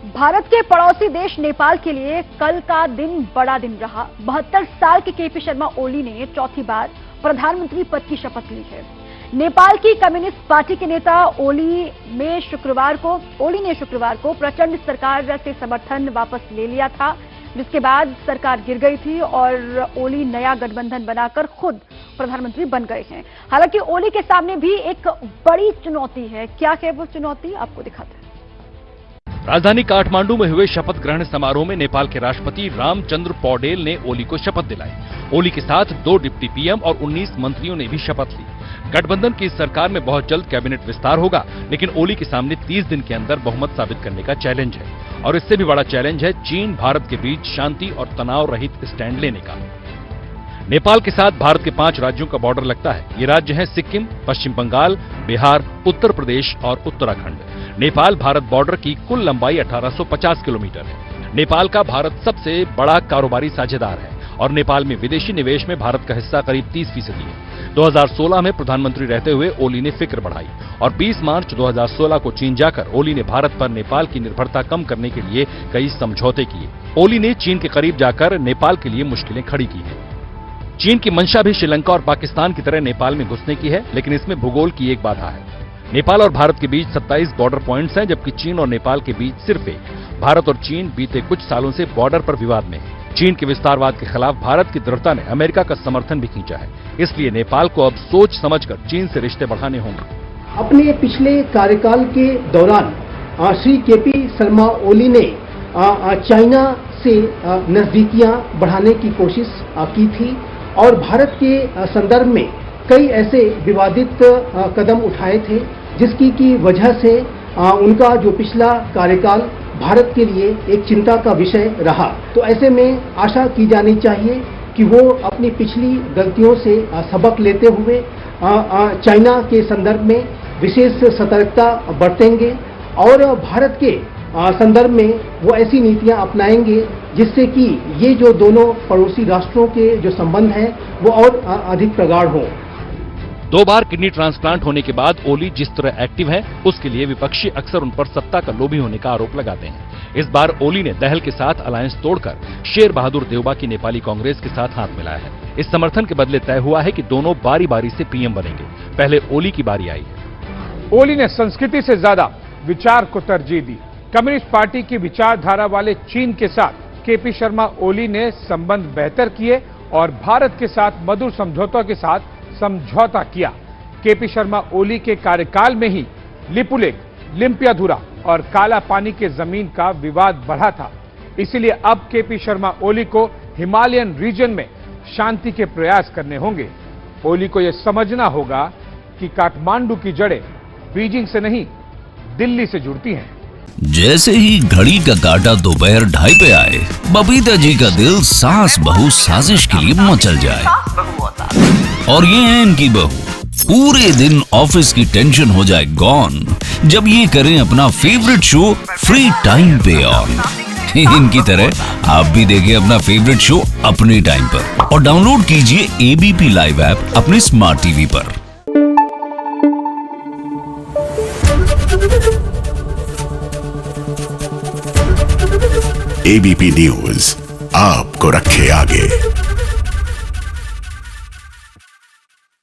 भारत के पड़ोसी देश नेपाल के लिए कल का दिन बड़ा दिन रहा। 72 साल के केपी शर्मा ओली ने चौथी बार प्रधानमंत्री पद की शपथ ली है। नेपाल की कम्युनिस्ट पार्टी के नेता ओली ने शुक्रवार को प्रचंड सरकार से समर्थन वापस ले लिया था, जिसके बाद सरकार गिर गई थी और ओली नया गठबंधन बनाकर खुद प्रधानमंत्री बन गए हैं। हालांकि ओली के सामने भी एक बड़ी चुनौती है। क्या है वो चुनौती, आपको दिखाते हैं। राजधानी काठमांडू में हुए शपथ ग्रहण समारोह में नेपाल के राष्ट्रपति रामचंद्र पौडेल ने ओली को शपथ दिलाई। ओली के साथ 2 डिप्टी पीएम और 19 मंत्रियों ने भी शपथ ली। गठबंधन की इस सरकार में बहुत जल्द कैबिनेट विस्तार होगा, लेकिन ओली के सामने 30 दिन के अंदर बहुमत साबित करने का चैलेंज है। और इससे भी बड़ा चैलेंज है चीन भारत के बीच शांति और तनाव रहित स्टैंड लेने का। नेपाल के साथ भारत के 5 राज्यों का बॉर्डर लगता है। ये राज्य हैं सिक्किम, पश्चिम बंगाल, बिहार, उत्तर प्रदेश और उत्तराखंड। नेपाल भारत बॉर्डर की कुल लंबाई 1850 किलोमीटर है। नेपाल का भारत सबसे बड़ा कारोबारी साझेदार है और नेपाल में विदेशी निवेश में भारत का हिस्सा करीब 30% है। 2016 में प्रधानमंत्री रहते हुए ओली ने फिक्र बढ़ाई और 20 मार्च 2016 को चीन जाकर ओली ने भारत पर नेपाल की निर्भरता कम करने के लिए कई समझौते किए। ओली ने चीन के करीब जाकर नेपाल के लिए मुश्किलें खड़ी की हैं। चीन की मंशा भी श्रीलंका और पाकिस्तान की तरह नेपाल में घुसने की है, लेकिन इसमें भूगोल की एक बाधा है। नेपाल और भारत के बीच 27 बॉर्डर पॉइंट्स हैं, जबकि चीन और नेपाल के बीच सिर्फ एक। भारत और चीन बीते कुछ सालों से बॉर्डर पर विवाद में है। चीन के विस्तारवाद के खिलाफ भारत की दृढ़ता ने अमेरिका का समर्थन भी खींचा है। इसलिए नेपाल को अब सोच समझकर चीन से रिश्ते बढ़ाने होंगे। अपने पिछले कार्यकाल के दौरान श्री केपी शर्मा ओली ने चाइना से नजदीकियां बढ़ाने की कोशिश की थी और भारत के संदर्भ में कई ऐसे विवादित कदम उठाए थे, जिसकी की वजह से उनका जो पिछला कार्यकाल भारत के लिए एक चिंता का विषय रहा। तो ऐसे में आशा की जानी चाहिए कि वो अपनी पिछली गलतियों से सबक लेते हुए चाइना के संदर्भ में विशेष सतर्कता बरतेंगे और भारत के संदर्भ में वो ऐसी नीतियां अपनाएंगे जिससे कि ये जो दोनों पड़ोसी राष्ट्रों के जो संबंध हैं वो और अधिक प्रगाढ़ हों। 2 बार किडनी ट्रांसप्लांट होने के बाद ओली जिस तरह एक्टिव है, उसके लिए विपक्षी अक्सर उन पर सत्ता का लोभी होने का आरोप लगाते हैं। इस बार ओली ने दहल के साथ अलायंस तोड़कर शेर बहादुर देउबा की नेपाली कांग्रेस के साथ हाथ मिलाया है। इस समर्थन के बदले तय हुआ है कि दोनों बारी बारी से पीएम बनेंगे। पहले ओली की बारी आई है। ओली ने संस्कृति से ज्यादा विचार को तरजीह दी। कम्युनिस्ट पार्टी की विचारधारा वाले चीन के साथ केपी शर्मा ओली ने संबंध बेहतर किए और भारत के साथ मधुर समझौतों के साथ समझौता किया। केपी शर्मा ओली के कार्यकाल में ही लिपुलेख, लिम्पियाधुरा और काला पानी के जमीन का विवाद बढ़ा था। इसलिए अब केपी शर्मा ओली को हिमालयन रीजन में शांति के प्रयास करने होंगे। ओली को यह समझना होगा कि काठमांडू की जड़ें बीजिंग से नहीं, दिल्ली से जुड़ती हैं। जैसे ही घड़ी का काटा दोपहर 2:30 पे आए, बबीता जी का दिल सास बहू साजिश के लिए मचल जाए। और ये है इनकी बहू, पूरे दिन ऑफिस की टेंशन हो जाए गॉन जब ये करें अपना फेवरेट शो फ्री टाइम पे ऑन। इनकी तरह आप भी देखिए अपना फेवरेट शो अपने टाइम पर और डाउनलोड कीजिए एबीपी लाइव ऐप अपने स्मार्ट टीवी पर। एबीपी न्यूज आपको रखे आगे।